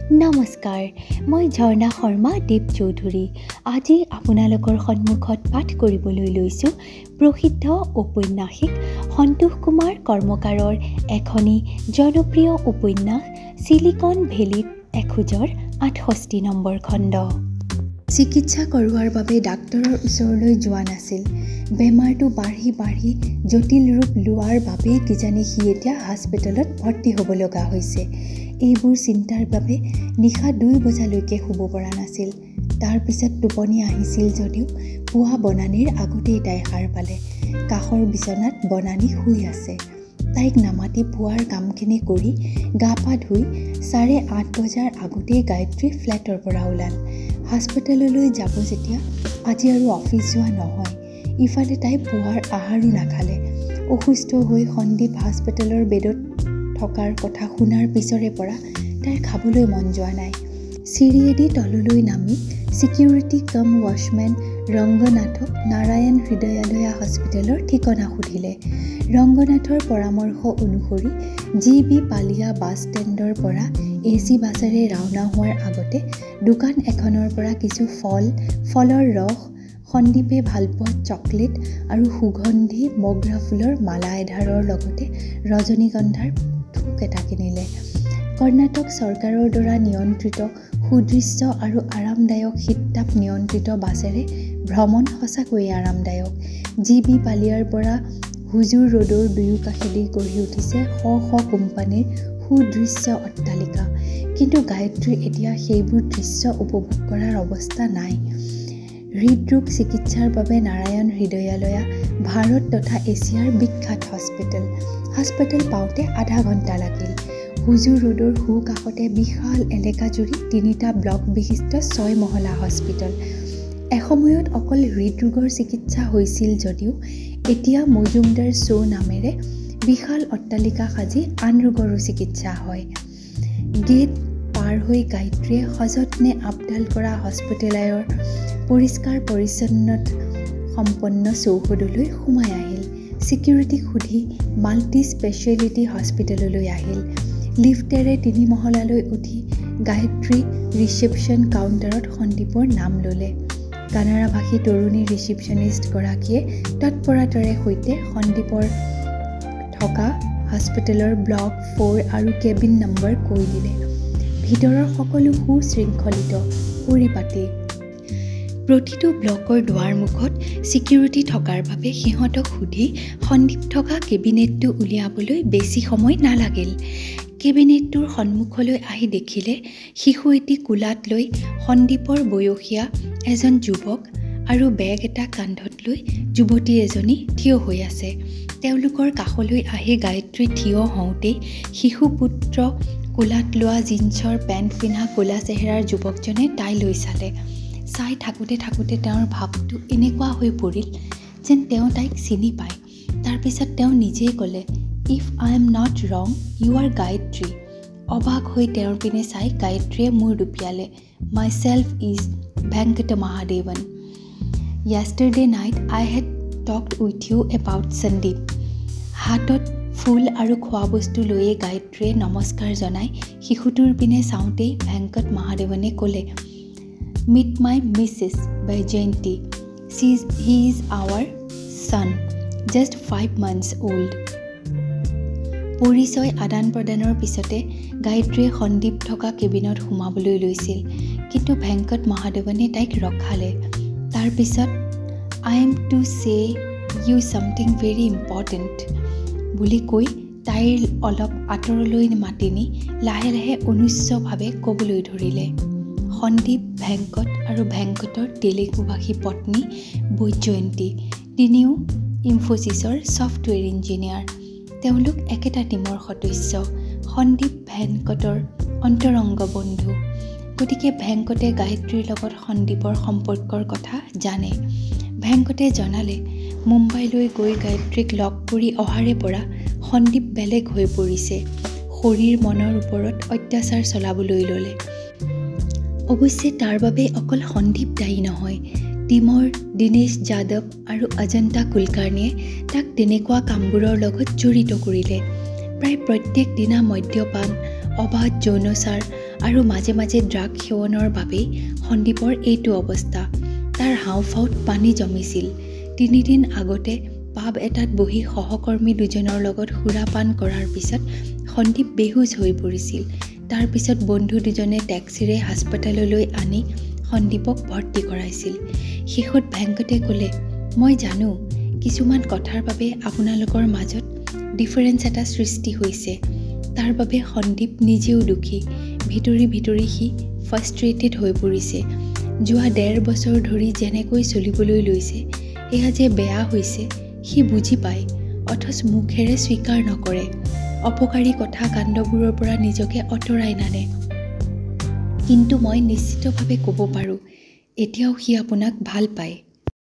নমস্কাৰ, মই ঝৰ্ণা শৰ্মা দেৱ চৌধুৰী। আজি আপোনালোকৰ সন্মুখত পাঠ কৰিবলৈ লৈছোঁ প্ৰসিদ্ধ ঔপন্যাসিক সন্তোষ কুমাৰ কৰ্মকাৰৰ এখনি জনপ্ৰিয় উপন্যাস চিলিকন ভেলীত এখোজৰ ৬৮ নম্বৰ খণ্ড। চিকিৎসা কৰোৱাৰ বাবে ডাক্তৰৰ ওচৰলৈ যোৱা নাছিল। বেমাৰটো বাঢ়ি জটিল ৰূপ লোৱাৰ বাবেই কিজানি সি এতিয়া হাস্পতালত ভৰ্তি হ'ব লগা হৈছে। এইবোৰ চিন্তাৰ বাবে নিশা ২ বজালৈকে শুব পৰা নাছিল। তাৰ পিছত টোপনি আহিছিল যদিও পুৱা বনানীৰ আগতেই তাই সাৰ পালে। কাষৰ বিচনাত বনানী শুই আছে। তাইক নামাতি পুৱাৰ কামখিনি কৰি গা পা ধুই ৮:৩০ বজাৰ আগতেই গায়ত্ৰী ফ্লেটৰ পৰা ওলাল। হাস্পতাললৈ যাব যেতিয়া আজি আৰু অফিচ যোৱা নহয়। ইফালে তাই পুৱাৰ আহাৰো নাখালে। অসুস্থ হৈ সন্দীপ হাস্পতালৰ বেডত থকাৰ কথা শুনাৰ পিছৰে পৰা তাইৰ খাবলৈ মন যোৱা নাই। চিৰিয়েদি তললৈ নামি ছিকিউৰিটি কাম ৱাচমেন ৰংগনাথক নাৰায়ণ হৃদয়ালয়া হস্পিটেলৰ ঠিকনা সুধিলে। ৰংগনাথৰ পৰামৰ্শ অনুসৰি GB পালিয়া বাছ ষ্টেণ্ডৰ পৰা AC বাছেৰে ৰাওনা হোৱাৰ আগতে দোকান এখনৰ পৰা কিছু ফলৰ ৰস, সন্দীপে ভালপোৱা চকলেট আৰু সুগন্ধি মগ্ৰা ফুলৰ মালা এধাৰৰ লগতে ৰজনীগন্ধাৰ থোক এটা কিনিলে। কৰ্ণাটক চৰকাৰৰ দ্বাৰা নিয়ন্ত্ৰিত সুদৃশ্য আৰু আৰামদায়ক শীততাপ নিয়ন্ত্ৰিত বাছেৰে ভ্ৰমণ সঁচাকৈয়ে আৰামদায়ক। GB পালিয়াৰ পৰা হুজুৰ ৰোডৰ দুয়ো কাষেদি গঢ়ি উঠিছে শ শ কোম্পানীৰ সুদৃশ্য অট্টালিকা। কিন্তু গায়ত্ৰীৰ এতিয়া সেইবোৰ দৃশ্য উপভোগ কৰাৰ অৱস্থা নাই। হৃদৰোগ চিকিৎসাৰ বাবে নাৰায়ণ হৃদয়ালয়া ভাৰত তথা এছিয়াৰ বিখ্যাত হস্পিটেল। হাস্পতাল পাওঁতে আধা ঘণ্টা লাগিল। হুজুৰ ৰোডৰ সোঁকাষতে বিশাল এলেকাজুৰি ৩টা ব্লক বিশিষ্ট ৬ মহলা হস্পিটেল। এসময়ত অকল হৃদৰোগৰ চিকিৎসা হৈছিল যদিও এতিয়া মজুমদাৰ শ্ব' নামেৰে বিশাল অট্টালিকা সাজি আন ৰোগৰো চিকিৎসা হয়। গেট পাৰ হৈ গায়ত্ৰীয়ে সযত্নে আপডাল কৰা হস্পিটেলায়ৰ পৰিষ্কাৰ পৰিচ্ছন্নত সম্পন্ন চৌহদলৈ সোমাই আহিল। ছিকিউৰিটিক সুধি মাল্টি স্পেচিয়েলিটি হস্পিটেললৈ আহিল। লিফ্টেৰে ৩ মহলালৈ উঠি গায়ত্ৰী ৰিচেপশ্যন কাউণ্টাৰত সন্দীপৰ নাম ল'লে। কানাড়াভাষী তৰুণী ৰিচেপশ্যনিষ্টগৰাকীয়ে তৎপৰতাৰে সৈতে সন্দীপৰ থকা হস্পিটেলৰ ব্লক 4 আৰু কেবিন নম্বৰ কৈ দিলে। ভিতৰৰ সকলো সুশৃংখলিত পৰিপাটি। প্ৰতিটো ব্লকৰ দুৱাৰমুখত ছিকিউৰিটি থকাৰ বাবে সিহঁতক সুধি সন্দীপ থকা কেবিনেটটো উলিয়াবলৈ বেছি সময় নালাগিল। কেবিনেটটোৰ সন্মুখলৈ আহি দেখিলে শিশু এটি কোলাত লৈ সন্দীপৰ বয়সীয়া এজন যুৱক আৰু বেগ এটা কান্ধত লৈ যুৱতী এজনী থিয় হৈ আছে। তেওঁলোকৰ কাষলৈ আহি গায়ত্ৰী থিয় হওঁতেই শিশুপুত্ৰ কোলাত লোৱা জিন্সৰ পেণ্ট পিন্ধা ক'লা চেহেৰাৰ যুৱকজনে তাইলৈ চালে। চাই থাকোঁতে তেওঁৰ ভাৱটো এনেকুৱা হৈ পৰিল যেন তেওঁ তাইক চিনি পায়। তাৰপিছত তেওঁ নিজেই ক'লে, if I am not wrong you are Gayatri. অবাক হৈ তেওঁৰ পিনে চাই গায়ত্ৰীয়ে মূৰ দুপিয়ালে। Myself is Venkat Mahadevan. Yesterday night I had talked with you about Sandeep. হাতত ফুল আৰু খোৱা বস্তু লৈয়ে গায়ত্ৰীয়ে নমস্কাৰ জনাই শিশুটোৰ পিনে চাওঁতেই ভেংকট মহাদেৱনে ক'লে, meet my Mrs Vyjayanthi. He is our son, just 5 months old। পৰিচয় আদান প্ৰদানৰ পিছতে গায়ত্ৰীয়ে সন্দীপ থকা কেবিনত সোমাবলৈ লৈছিল। কিন্তু ভেংকট মহাদেৱনে তাইক ৰখালে। তাৰপিছত I am to say you something very important বুলি কৈ তাইৰ অলপ আঁতৰলৈ মাতি নি লাহে লাহে অনুচ্চভাৱে ক'বলৈ ধৰিলে। সন্দীপ, ভেংকট আৰু ভেংকটৰ তেলেগুভাষী পত্নী বৈজয়ন্তী। তিনিও ইনফ'চিছৰ ছফ্টৱেৰ ইঞ্জিনিয়াৰ। তেওঁলোক একেটা টীমৰ সদস্য। সন্দীপ ভেংকটৰ অন্তৰংগ বন্ধু। গতিকে ভেংকটে গায়ত্ৰীৰ লগত সন্দীপৰ সম্পৰ্কৰ কথা জানে। ভেংকটে জনালে মুম্বাইলৈ গৈ গায়ত্ৰীক লগ কৰি অহাৰে পৰা সন্দীপ বেলেগ হৈ পৰিছে। শৰীৰ মনৰ ওপৰত অত্যাচাৰ চলাবলৈ ল'লে। অৱশ্যে তাৰ বাবে অকল সন্দীপ দায়ী নহয়। টীমৰ দীনেশ যাদৱ আৰু অজন্তা কুলকাৰ্ণীয়ে তাক তেনেকুৱা কামবোৰৰ লগত জড়িত কৰিলে। প্ৰায় প্ৰত্যেক দিনা মদ্যপান, অবাধ যৌনচাৰ আৰু মাজে মাজে ড্ৰাগ সেৱনৰ বাবেই সন্দীপৰ এইটো অৱস্থা। তাৰ হাওঁফাওঁত পানী জমিছিল। 3 দিন আগতে পাব এটাত বহি সহকৰ্মী দুজনৰ লগত সুৰাপান কৰাৰ পিছত সন্দীপ বেহুচ হৈ পৰিছিল। তাৰ পিছত বন্ধু দুজনে টেক্সিৰে হাস্পতাললৈ আনি সন্দীপক ভৰ্তি কৰাইছিল। শেষত ভেংকটে ক'লে, মই জানো কিছুমান কথাৰ বাবে আপোনালোকৰ মাজত ডিফাৰেঞ্চ এটা সৃষ্টি হৈছে। তাৰ বাবে সন্দীপ নিজেও দুখী। ভিতৰি সি ফ্ৰাষ্ট্ৰেটেড হৈ পৰিছে। যোৱা 1.5 বছৰ ধৰি যেনেকৈ চলিবলৈ লৈছে এয়া যে বেয়া হৈছে সি বুজি পায়, অথচ মুখেৰে স্বীকাৰ নকৰে। অপকাৰী কথা কাণ্ডবোৰৰ পৰা নিজকে আঁতৰাই নানে। কিন্তু মই নিশ্চিতভাৱে ক'ব পাৰোঁ এতিয়াও সি আপোনাক ভাল পায়।